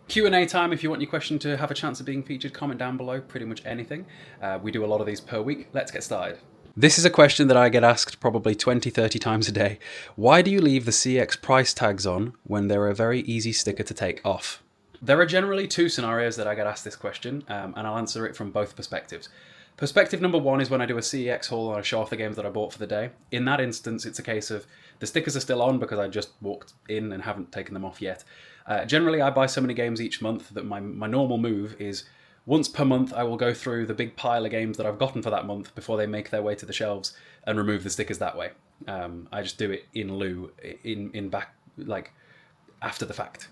Q&A time. If you want your question to have a chance of being featured, comment down below, pretty much anything. We do a lot of these per week. Let's get started. This is a question that I get asked probably 20, 30 times a day. Why do you leave the CEX price tags on when they're a very easy sticker to take off? There are generally two scenarios that I get asked this question, and I'll answer it from both perspectives. Perspective number one is when I do a CEX haul and I show off the games that I bought for the day. In that instance, it's a case of the stickers are still on because I just walked in and haven't taken them off yet. Generally, I buy so many games each month that my normal move is once per month I will go through the big pile of games that I've gotten for that month before they make their way to the shelves and remove the stickers that way. I just do it in lieu, in back, like after the fact.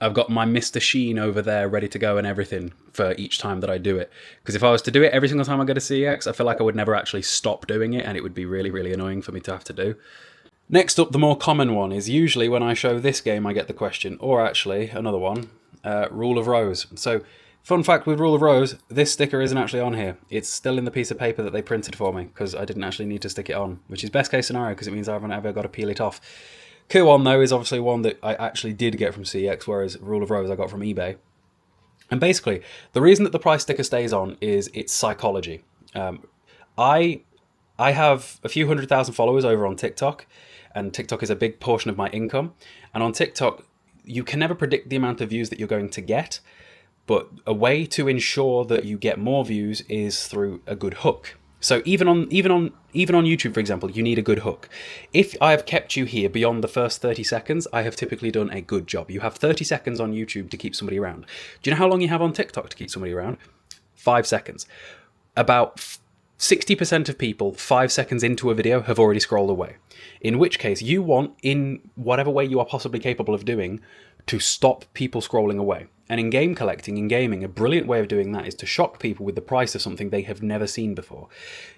I've got my Mr. Sheen over there ready to go and everything for each time that I do it. Because if I was to do it every single time I go to CEX, I feel like I would never actually stop doing it and it would be really, really annoying for me to have to do. Next up, the more common one is usually when I show this game I get the question, or actually another one, Rule of Rose. So, fun fact with Rule of Rose, this sticker isn't actually on here. It's still in the piece of paper that they printed for me because I didn't actually need to stick it on, which is best case scenario because it means I haven't ever got to peel it off. Q1 though is obviously one that I actually did get from CEX, whereas Rule of Rose I got from eBay. And basically, the reason that the price sticker stays on is its psychology. I have a few 100,000 followers over on TikTok, and TikTok is a big portion of my income. And on TikTok, you can never predict the amount of views that you're going to get, but a way to ensure that you get more views is through a good hook. So even on YouTube, for example, you need a good hook. If I have kept you here beyond the first 30 seconds, I have typically done a good job. You have 30 seconds on YouTube to keep somebody around. Do you know how long you have on TikTok to keep somebody around? 5 seconds. About 60% of people 5 seconds into a video have already scrolled away. In which case, you want, in whatever way you are possibly capable of doing, to stop people scrolling away. And in game collecting, in gaming, a brilliant way of doing that is to shock people with the price of something they have never seen before.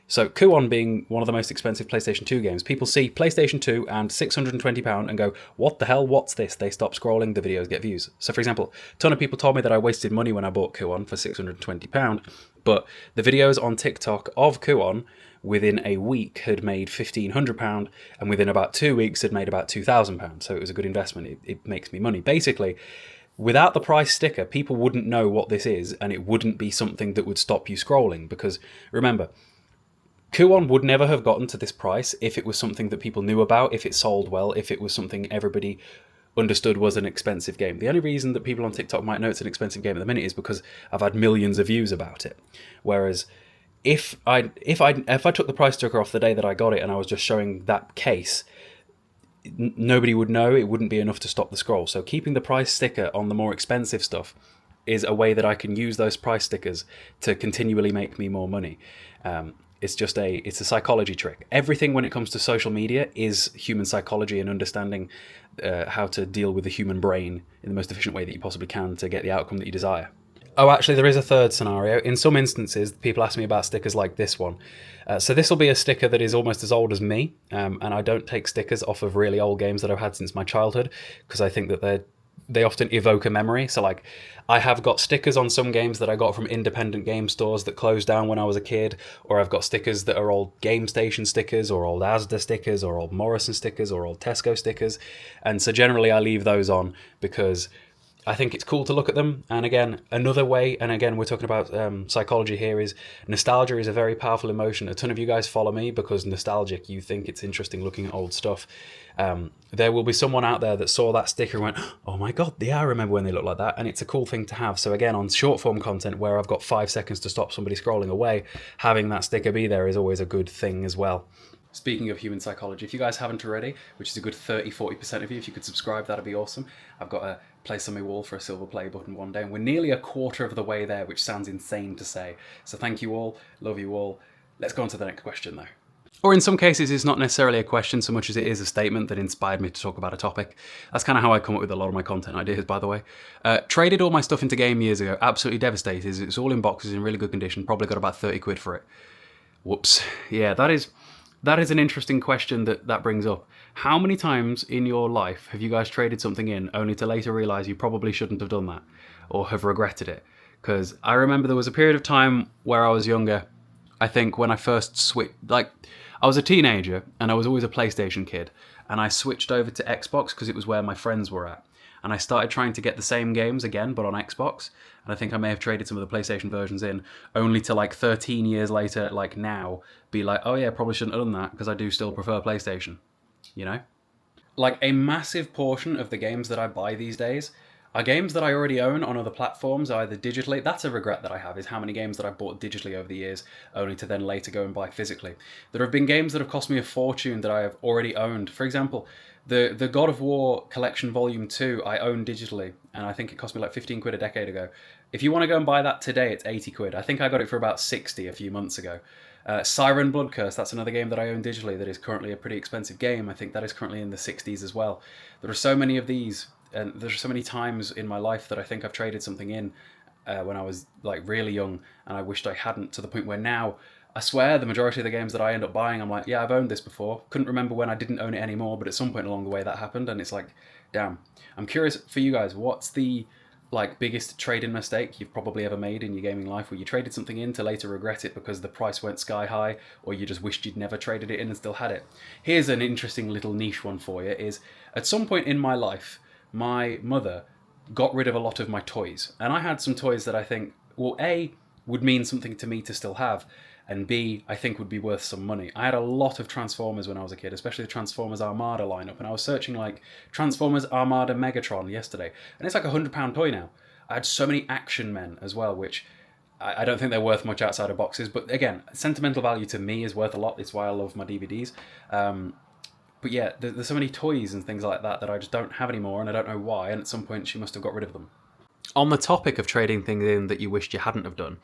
So Kuon being one of the most expensive PlayStation 2 games, people see PlayStation 2 and £620 and go, what the hell, what's this? They stop scrolling, the videos get views. So for example, a ton of people told me that I wasted money when I bought Kuon for £620, but the videos on TikTok of Kuon within a week had made £1,500 and within about 2 weeks had made about £2,000. So it was a good investment. It makes me money. Basically, without the price sticker, people wouldn't know what this is and it wouldn't be something that would stop you scrolling because, remember, Kuon would never have gotten to this price if it was something that people knew about, if it sold well, if it was something everybody understood was an expensive game. The only reason that people on TikTok might know it's an expensive game at the minute is because I've had millions of views about it. Whereas if I took the price sticker off the day that I got it and I was just showing that case, nobody would know. It wouldn't be enough to stop the scroll. So keeping the price sticker on the more expensive stuff is a way that I can use those price stickers to continually make me more money. It's a psychology trick. Everything when it comes to social media is human psychology and understanding how to deal with the human brain in the most efficient way that you possibly can to get the outcome that you desire. Oh, actually, there is a third scenario. In some instances, people ask me about stickers like this one. So this will be a sticker that is almost as old as me, and I don't take stickers off of really old games that I've had since my childhood, because I think that they often evoke a memory. So like, I have got stickers on some games that I got from independent game stores that closed down when I was a kid, or I've got stickers that are old Game Station stickers, or old Asda stickers, or old Morrison stickers, or old Tesco stickers. And so generally I leave those on because I think it's cool to look at them. And again, another way, and again, we're talking about psychology here, is nostalgia is a very powerful emotion. A ton of you guys follow me because nostalgic, you think it's interesting looking at old stuff. There will be someone out there that saw that sticker and went, oh my God, yeah, I remember when they looked like that. And it's a cool thing to have. So again, on short form content where I've got 5 seconds to stop somebody scrolling away, having that sticker be there is always a good thing as well. Speaking of human psychology, if you guys haven't already, which is a good 30-40% of you, if you could subscribe, that'd be awesome. I've got a place on my wall for a silver play button one day, and we're nearly a quarter of the way there, which sounds insane to say. So thank you all, love you all. Let's go on to the next question though. Or in some cases, it's not necessarily a question so much as it is a statement that inspired me to talk about a topic. That's kind of how I come up with a lot of my content ideas, by the way. Traded all my stuff into game years ago, absolutely devastated. It's all in boxes in really good condition, probably got about 30 quid for it. Whoops. Yeah, that is an interesting question that brings up. How many times in your life have you guys traded something in only to later realise you probably shouldn't have done that or have regretted it? Because I remember there was a period of time where I was younger, I think when I first switched, like I was a teenager and I was always a PlayStation kid, and I switched over to Xbox because it was where my friends were at. and I started trying to get the same games again, but on Xbox. And I think I may have traded some of the PlayStation versions in, only to like 13 years later, like now, be like, oh yeah, probably shouldn't have done that because I do still prefer PlayStation. You know? Like a massive portion of the games that I buy these days are games that I already own on other platforms, either digitally. That's a regret that I have, is how many games that I've bought digitally over the years, only to then later go and buy physically. There have been games that have cost me a fortune that I have already owned. For example, the God of War Collection Volume 2 I own digitally, and I think it cost me like 15 quid a decade ago. If you want to go and buy that today, it's 80 quid. I think I got it for about 60 a few months ago. Siren Blood Curse, that's another game that I own digitally that is currently a pretty expensive game. I think that is currently in the 60s as well. There are so many of these, and there's so many times in my life that I think I've traded something in when I was like really young, and I wished I hadn't, to the point where now I swear the majority of the games that I end up buying, I'm like, yeah, I've owned this before. Couldn't remember when I didn't own it anymore, but at some point along the way that happened, and it's like, damn. I'm curious for you guys, what's the like biggest trade-in mistake you've probably ever made in your gaming life, where you traded something in to later regret it because the price went sky high, or you just wished you'd never traded it in and still had it? Here's an interesting little niche one for you, is at some point in my life, my mother got rid of a lot of my toys, and I had some toys that I think, well, A, would mean something to me to still have, and B, I think would be worth some money. I had a lot of Transformers when I was a kid, especially the Transformers Armada lineup, and I was searching like Transformers Armada Megatron yesterday, and it's like £100 toy now. I had so many Action Men as well, which I don't think they're worth much outside of boxes, but again, sentimental value to me is worth a lot. It's why I love my DVDs. But yeah, there's so many toys and things like that that I just don't have anymore, and I don't know why, and at some point she must have got rid of them. On the topic of trading things in that you wished you hadn't have done,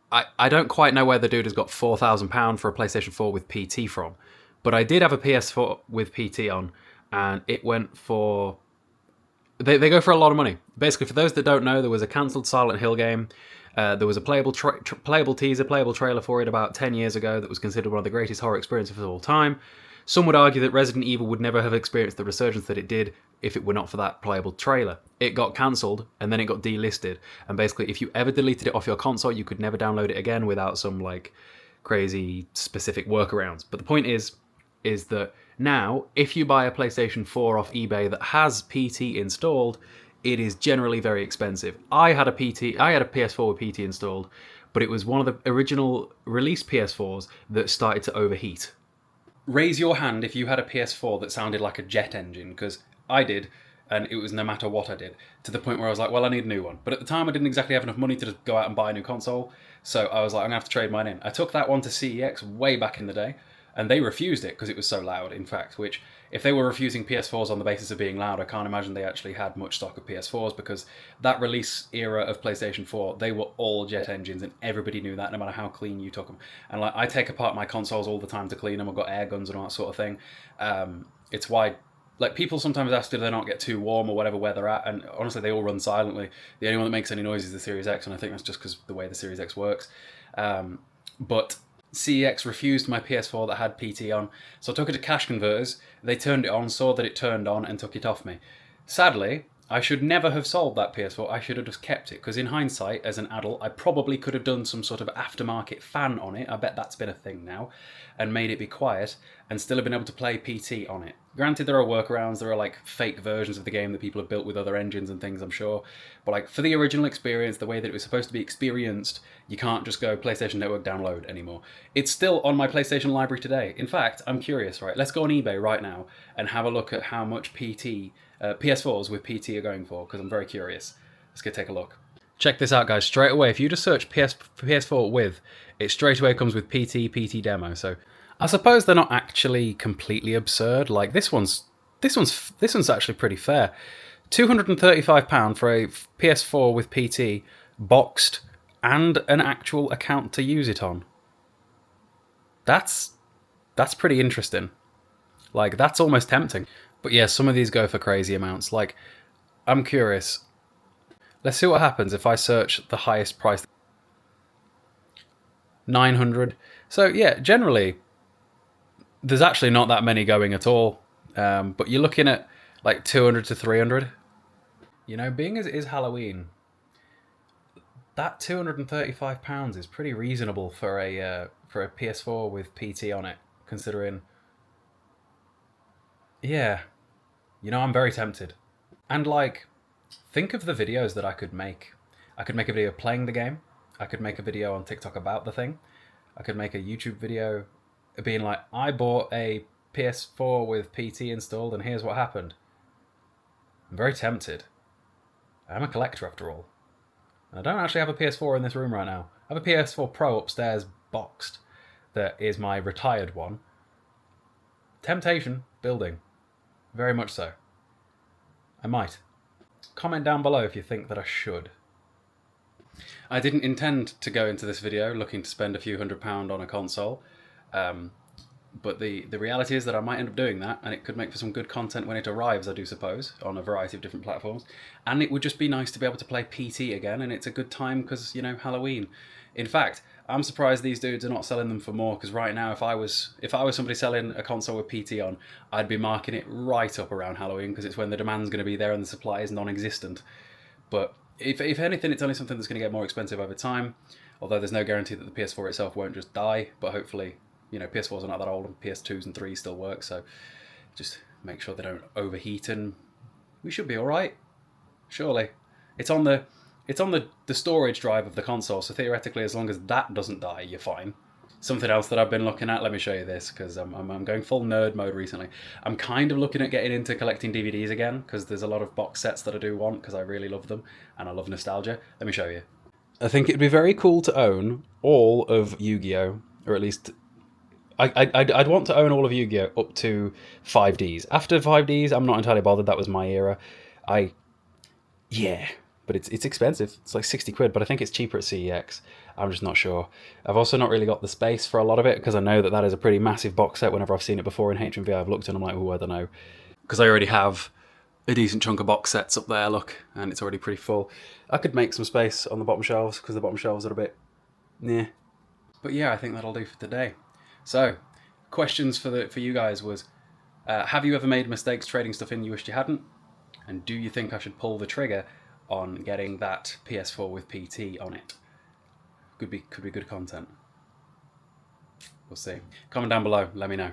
I don't quite know where the dude has got £4,000 for a PlayStation 4 with PT from, but I did have a PS4 with PT on, and it went for... They go for a lot of money. Basically, for those that don't know, there was a cancelled Silent Hill game. There was a playable teaser, playable trailer for it about 10 years ago that was considered one of the greatest horror experiences of all time. Some would argue that Resident Evil would never have experienced the resurgence that it did if it were not for that playable trailer. It got cancelled, and then it got delisted. And basically, if you ever deleted it off your console, you could never download it again without some like crazy specific workarounds. But the point is that now, if you buy a PlayStation 4 off eBay that has PT installed, it is generally very expensive. I had a PS4 with PT installed, but it was one of the original release PS4s that started to overheat. Raise your hand if you had a PS4 that sounded like a jet engine, because I did, and it was no matter what I did, to the point where I was like, well, I need a new one. But at the time, I didn't exactly have enough money to just go out and buy a new console, so I was like, I'm going to have to trade mine in. I took that one to CEX way back in the day, and they refused it because it was so loud, in fact, which, if they were refusing PS4s on the basis of being loud, I can't imagine they actually had much stock of PS4s, because that release era of PlayStation 4, they were all jet engines, and everybody knew that, no matter how clean you took them. And like, I take apart my consoles all the time to clean them. I've got air guns and all that sort of thing. It's why, like, people sometimes ask, do they not get too warm or whatever where they're at, and honestly, they all run silently. The only one that makes any noise is the Series X, and I think that's just because the way the Series X works. But CEX refused my PS4 that had PT on, so I took it to cash converters. They turned it on, saw that it turned on, and took it off me. Sadly, I should never have sold that PS4. I should have just kept it, because in hindsight, as an adult, I probably could have done some sort of aftermarket fan on it. I bet that's been a thing now, and made it be quiet, and still have been able to play PT on it. Granted, there are workarounds. There are like fake versions of the game that people have built with other engines and things, I'm sure. But like for the original experience, the way that it was supposed to be experienced, you can't just go PlayStation Network download anymore. It's still on my PlayStation library today. In fact, I'm curious, right? Let's go on eBay right now and have a look at how much PS4s with PT are going for, because I'm very curious. Let's go take a look. Check this out, guys. Straight away, if you just search PS4 with, it straight away comes with PT demo. So I suppose they're not actually completely absurd. Like this one's actually pretty fair. £235 for a PS4 with PT, boxed, and an actual account to use it on. That's pretty interesting. Like, that's almost tempting. But yeah, some of these go for crazy amounts. Like, I'm curious. Let's see what happens if I search the highest price. 900. So yeah, generally, there's actually not that many going at all. But you're looking at like 200 to 300. You know, being as it is Halloween, that £235 is pretty reasonable for a PS4 with PT on it, considering. Yeah, you know, I'm very tempted. And like, think of the videos that I could make. I could make a video playing the game. I could make a video on TikTok about the thing. I could make a YouTube video being like, I bought a PS4 with PT installed and here's what happened. I'm very tempted. I'm a collector after all. And I don't actually have a PS4 in this room right now. I have a PS4 Pro upstairs boxed that is my retired one. Temptation building. Very much so. I might. Comment down below if you think that I should. I didn't intend to go into this video looking to spend a few £100 on a console, but the reality is that I might end up doing that, and it could make for some good content when it arrives, I do suppose, on a variety of different platforms. And it would just be nice to be able to play PT again, and it's a good time because, you know, Halloween. In fact, I'm surprised these dudes are not selling them for more, because right now, if I was somebody selling a console with PT on, I'd be marking it right up around Halloween, because it's when the demand's going to be there and the supply is non-existent. But if anything, it's only something that's going to get more expensive over time, although there's no guarantee that the PS4 itself won't just die, but hopefully, you know, PS4s are not that old and PS2s and 3s still work, so just make sure they don't overheat and we should be alright. Surely. It's on the storage drive of the console, so theoretically as long as that doesn't die, you're fine. Something else that I've been looking at, let me show you this, because I'm going full nerd mode recently. I'm kind of looking at getting into collecting DVDs again, because there's a lot of box sets that I do want, because I really love them, and I love nostalgia. Let me show you. I think it'd be very cool to own all of Yu-Gi-Oh! Or at least I'd want to own all of Yu-Gi-Oh! Up to 5Ds. After 5Ds, I'm not entirely bothered. That was my era. Yeah, but it's expensive. It's like 60 quid, but I think it's cheaper at CEX. I'm just not sure. I've also not really got the space for a lot of it, because I know that is a pretty massive box set. Whenever I've seen it before in HMV, I've looked and I'm like, oh, I don't know. Because I already have a decent chunk of box sets up there, look, and it's already pretty full. I could make some space on the bottom shelves, because the bottom shelves are a bit, yeah. But yeah, I think that'll do for today. So, questions for you guys was, have you ever made mistakes trading stuff in you wished you hadn't? And do you think I should pull the trigger on getting that PS4 with PT on it? Could be good content. We'll see. Comment down below, let me know.